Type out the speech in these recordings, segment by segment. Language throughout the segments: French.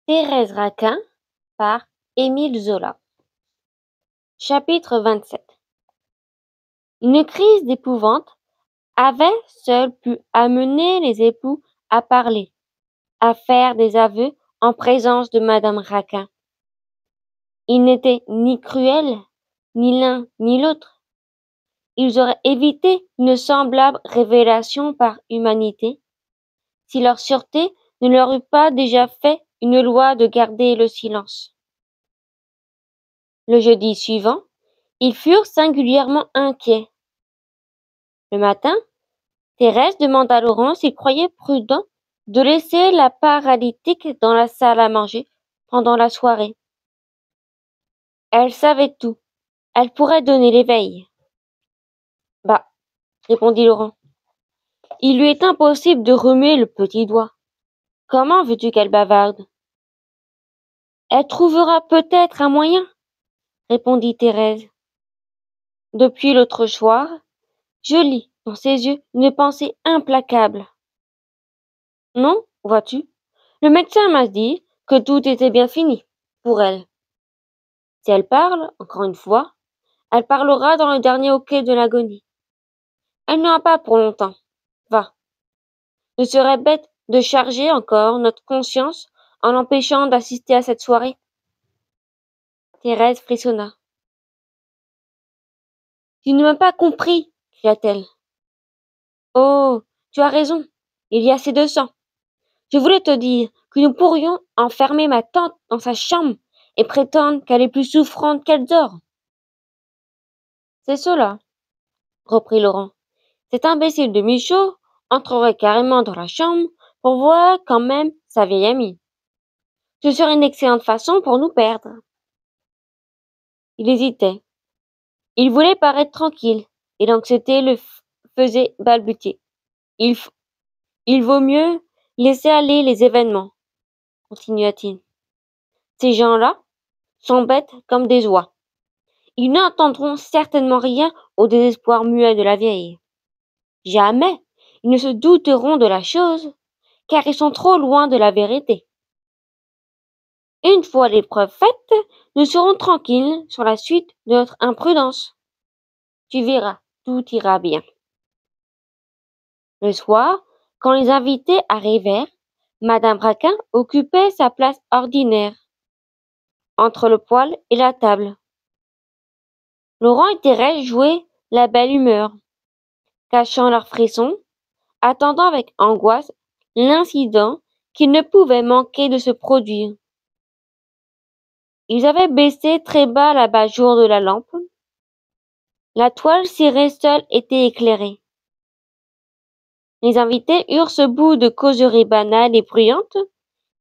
Thérèse Raquin par Émile Zola. Chapitre 27. Une crise d'épouvante avait seule pu amener les époux à parler, à faire des aveux en présence de madame Raquin. Ils n'étaient ni cruels, ni l'un ni l'autre. Ils auraient évité une semblable révélation par humanité, si leur sûreté ne leur eût pas déjà fait une loi de garder le silence. Le jeudi suivant, ils furent singulièrement inquiets. Le matin, Thérèse demanda à Laurent s'il croyait prudent de laisser la paralytique dans la salle à manger pendant la soirée. Elle savait tout. Elle pourrait donner l'éveil. Bah, répondit Laurent. Il lui est impossible de remuer le petit doigt. Comment veux-tu qu'elle bavarde? Elle trouvera peut-être un moyen, répondit Thérèse. Depuis l'autre soir, je lis dans ses yeux une pensée implacable. Non, vois-tu, le médecin m'a dit que tout était bien fini, pour elle. Si elle parle, encore une fois, elle parlera dans le dernier hoquet de l'agonie. Elle n'aura pas pour longtemps. Va. Ne serait bête de charger encore notre conscience en l'empêchant d'assister à cette soirée. Thérèse frissonna. Tu ne m'as pas compris, cria-t-elle. Oh, tu as raison, il y a assez de sang. Je voulais te dire que nous pourrions enfermer ma tante dans sa chambre et prétendre qu'elle est plus souffrante qu'elle dort. C'est cela, reprit Laurent. Cet imbécile de Michaud entrerait carrément dans la chambre pour voir quand même sa vieille amie. Ce serait une excellente façon pour nous perdre. Il hésitait. Il voulait paraître tranquille, et l'anxiété le faisait balbutier. Il vaut mieux laisser aller les événements, continua-t-il. Ces gens-là sont bêtes comme des oies. Ils n'entendront certainement rien au désespoir muet de la vieille. Jamais ils ne se douteront de la chose, car ils sont trop loin de la vérité. Une fois l'épreuve faite, nous serons tranquilles sur la suite de notre imprudence. Tu verras, tout ira bien. Le soir, quand les invités arrivèrent, madame Raquin occupait sa place ordinaire, entre le poêle et la table. Laurent et Thérèse jouaient la belle humeur, cachant leurs frissons, attendant avec angoisse l'incident qui ne pouvait manquer de se produire. Ils avaient baissé très bas l'abat-jour de la lampe. La toile cirée seule était éclairée. Les invités eurent ce bout de causerie banale et bruyante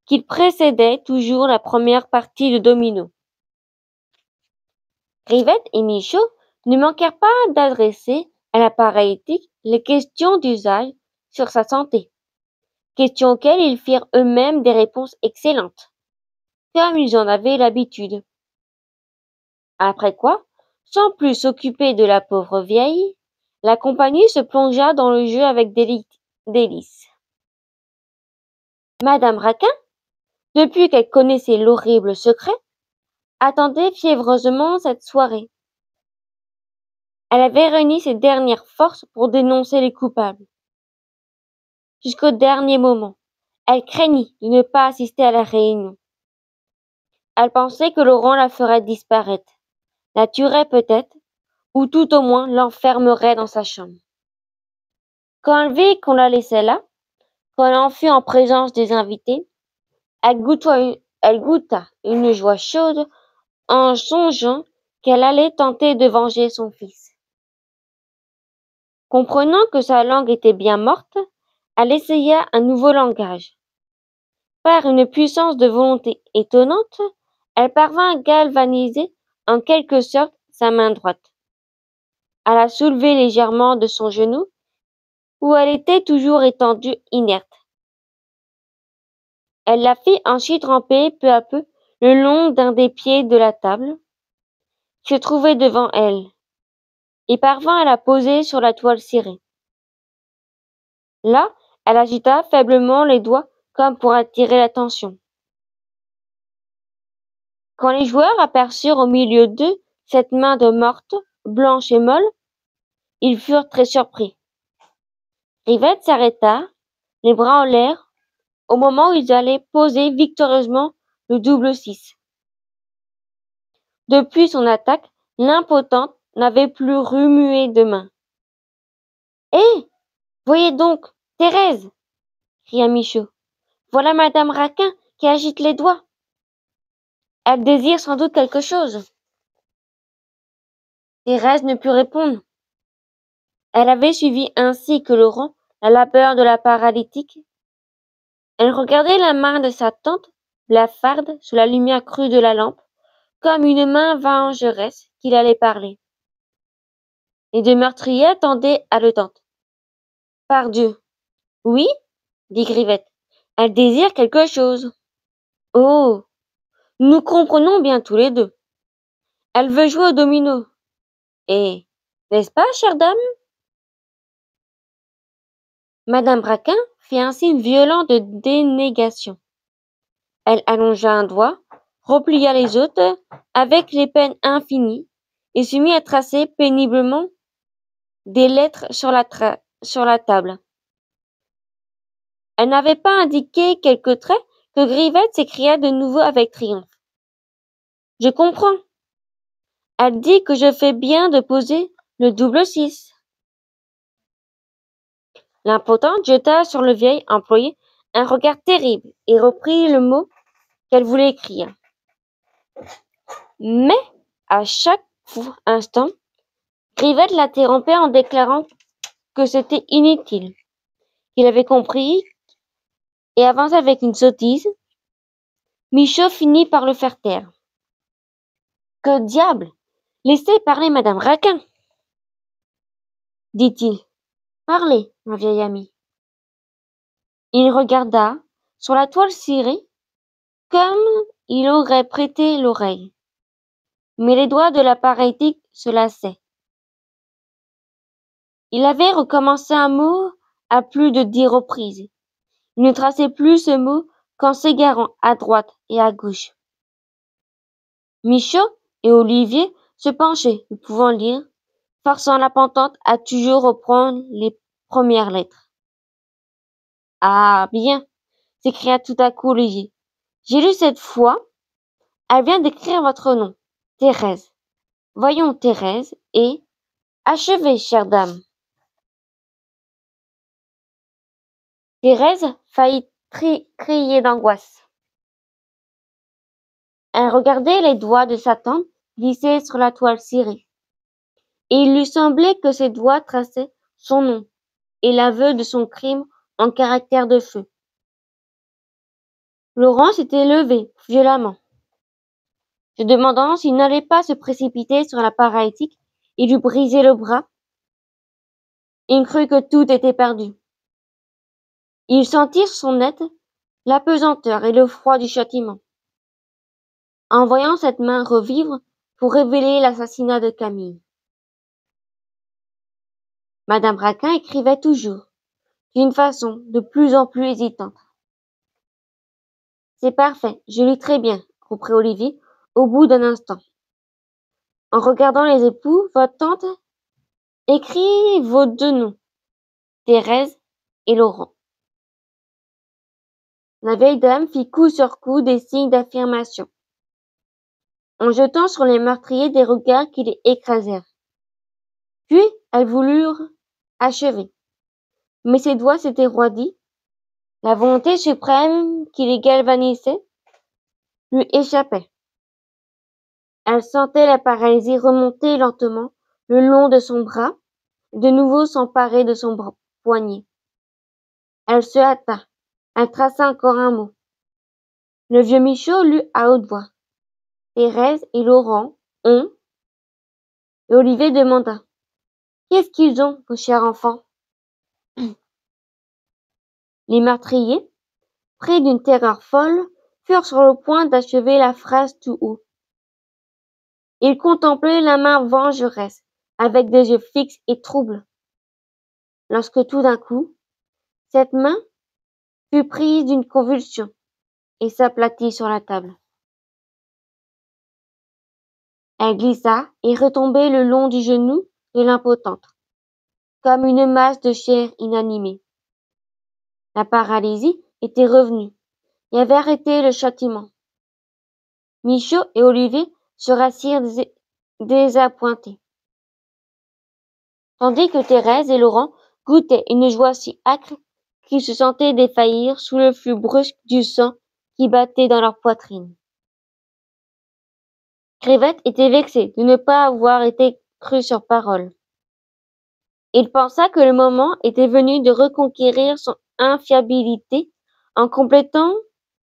qui précédait toujours la première partie de domino. Rivette et Michaud ne manquèrent pas d'adresser à la paralytique les questions d'usage sur sa santé, questions auxquelles ils firent eux-mêmes des réponses excellentes, comme ils en avaient l'habitude. Après quoi, sans plus s'occuper de la pauvre vieille, la compagnie se plongea dans le jeu avec délice. Madame Raquin, depuis qu'elle connaissait l'horrible secret, attendait fiévreusement cette soirée. Elle avait réuni ses dernières forces pour dénoncer les coupables. Jusqu'au dernier moment, elle craignit de ne pas assister à la réunion. Elle pensait que Laurent la ferait disparaître, la tuerait peut-être, ou tout au moins l'enfermerait dans sa chambre. Quand elle vit qu'on la laissait là, quand elle en fut en présence des invités, elle goûta une joie chaude en songeant qu'elle allait tenter de venger son fils. Comprenant que sa langue était bien morte, elle essaya un nouveau langage. Par une puissance de volonté étonnante, elle parvint à galvaniser en quelque sorte sa main droite, à la soulever légèrement de son genou, où elle était toujours étendue inerte. Elle la fit ensuite ramper peu à peu le long d'un des pieds de la table, qui se trouvait devant elle, et parvint à la poser sur la toile cirée. Là, elle agita faiblement les doigts comme pour attirer l'attention. Quand les joueurs aperçurent au milieu d'eux cette main de morte, blanche et molle, ils furent très surpris. Rivette s'arrêta, les bras en l'air, au moment où ils allaient poser victorieusement le double 6. Depuis son attaque, l'impotente n'avait plus remué de main. « Hé, voyez donc, Thérèse !» cria Michaud. « Voilà madame Raquin qui agite les doigts. Elle désire sans doute quelque chose. » Thérèse ne put répondre. Elle avait suivi ainsi que Laurent la labeur de la paralytique. Elle regardait la main de sa tante, blafarde sous la lumière crue de la lampe, comme une main vengeresse qu'il allait parler. Les deux meurtriers attendaient haletante. « Pardieu !»« Oui ?» dit Grivet. « Elle désire quelque chose. »« Oh ! Nous comprenons bien tous les deux. Elle veut jouer au domino. Et, n'est-ce pas, chère dame ?» Madame Raquin fit un signe violent de dénégation. Elle allongea un doigt, replia les autres avec les peines infinies et se mit à tracer péniblement des lettres sur la table. Elle n'avait pas indiqué quelques traits que Grivet s'écria de nouveau avec triomphe. « Je comprends. Elle dit que je fais bien de poser le double 6. » L'impotente jeta sur le vieil employé un regard terrible et reprit le mot qu'elle voulait écrire. Mais, à chaque instant, Grivet l'interrompait en déclarant que c'était inutile, qu'il avait compris et avança avec une sottise. Michaud finit par le faire taire. « Que diable! Laissez parler madame Raquin, dit-il. Parlez, ma vieille amie. Il regarda sur la toile cirée comme il aurait prêté l'oreille. Mais les doigts de la paralytique se lassaient. Il avait recommencé un mot à plus de 10 reprises. Il ne traçait plus ce mot qu'en s'égarant à droite et à gauche. Michaud et Olivier se penchaient, ne pouvant lire, forçant la pentante à toujours reprendre les premières lettres. « Ah, bien !» s'écria tout à coup Olivier. « J'ai lu cette fois. Elle vient d'écrire votre nom, Thérèse. Voyons, Thérèse, et achevez, chère dame. » Thérèse faillit crier d'angoisse. Elle regardait les doigts de sa tante glisser sur la toile cirée, et il lui semblait que ces doigts traçaient son nom et l'aveu de son crime en caractères de feu. Laurent s'était levé violemment, se demandant s'il n'allait pas se précipiter sur la paralytique et lui briser le bras. Il crut que tout était perdu. Il sentit sur son être l'apesanteur et le froid du châtiment. En voyant cette main revivre pour révéler l'assassinat de Camille. Madame Raquin écrivait toujours, d'une façon de plus en plus hésitante. « C'est parfait, je lis très bien, » reprit Olivier au bout d'un instant. En regardant les époux, votre tante écrit vos deux noms, Thérèse et Laurent. La vieille dame fit coup sur coup des signes d'affirmation, en jetant sur les meurtriers des regards qui les écrasèrent. Puis elles voulurent achever, mais ses doigts s'étaient roidis. La volonté suprême qui les galvanisait lui échappait. Elle sentait la paralysie remonter lentement le long de son bras, et de nouveau s'emparer de son poignet. Elle se hâta, elle traça encore un mot. Le vieux Michaud lut à haute voix. Thérèse et Laurent ont... Et Olivier demanda. Qu'est-ce qu'ils ont, vos chers enfants? Les meurtriers, pris d'une terreur folle, furent sur le point d'achever la phrase tout haut. Ils contemplaient la main vengeresse avec des yeux fixes et troubles. Lorsque tout d'un coup, cette main fut prise d'une convulsion et s'aplatit sur la table. Elle glissa et retombait le long du genou de l'impotente, comme une masse de chair inanimée. La paralysie était revenue et avait arrêté le châtiment. Michaud et Olivier se rassirent désappointés, tandis que Thérèse et Laurent goûtaient une joie si âcre qu'ils se sentaient défaillir sous le flux brusque du sang qui battait dans leur poitrine. Crevette était vexé de ne pas avoir été cru sur parole. Il pensa que le moment était venu de reconquérir son infiabilité en complétant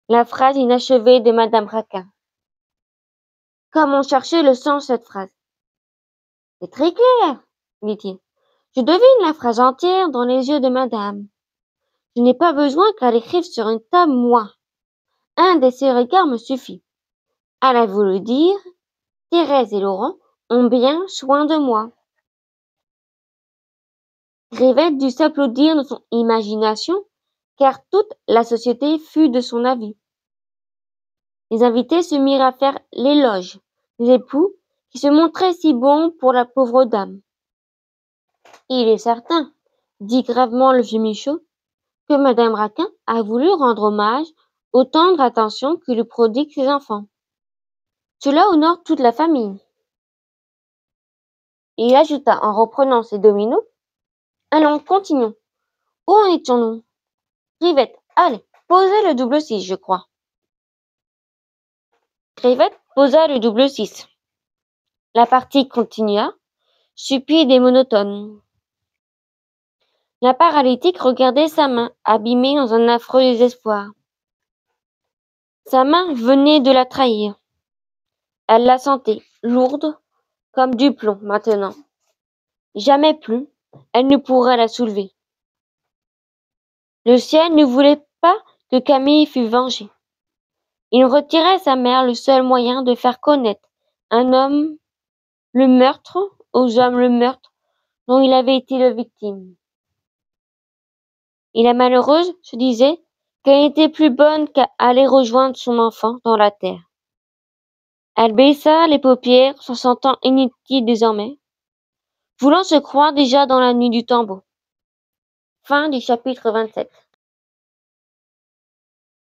la phrase inachevée de Madame Raquin. Comme on cherchait le sens de cette phrase. C'est très clair, dit-il. Je devine la phrase entière dans les yeux de Madame. Je n'ai pas besoin qu'elle écrive sur une table, moi. Un de ses regards me suffit. Elle a voulu dire, Thérèse et Laurent ont bien soin de moi. Crevette dut s'applaudir de son imagination, car toute la société fut de son avis. Les invités se mirent à faire l'éloge des époux qui se montraient si bons pour la pauvre dame. Il est certain, dit gravement le vieux Michaud, que Madame Raquin a voulu rendre hommage aux tendre attentions que lui prodiguent ses enfants. Cela honore toute la famille. Et il ajouta en reprenant ses dominos, allons, continuons. Où en étions-nous? Crevette, allez, posez le double 6, je crois. Crevette posa le double 6. La partie continua, stupide et monotone. La paralytique regardait sa main, abîmée dans un affreux désespoir. Sa main venait de la trahir. Elle la sentait, lourde, comme du plomb maintenant. Jamais plus, elle ne pourrait la soulever. Le ciel ne voulait pas que Camille fût vengée. Il retirait à sa mère le seul moyen de faire connaître un homme le meurtre, aux hommes le meurtre dont il avait été la victime. Et la malheureuse se disait qu'elle n'était plus bonne qu'à aller rejoindre son enfant dans la terre. Elle baissa les paupières, se sentant inutile désormais, voulant se croire déjà dans la nuit du tombeau. Fin du chapitre 27.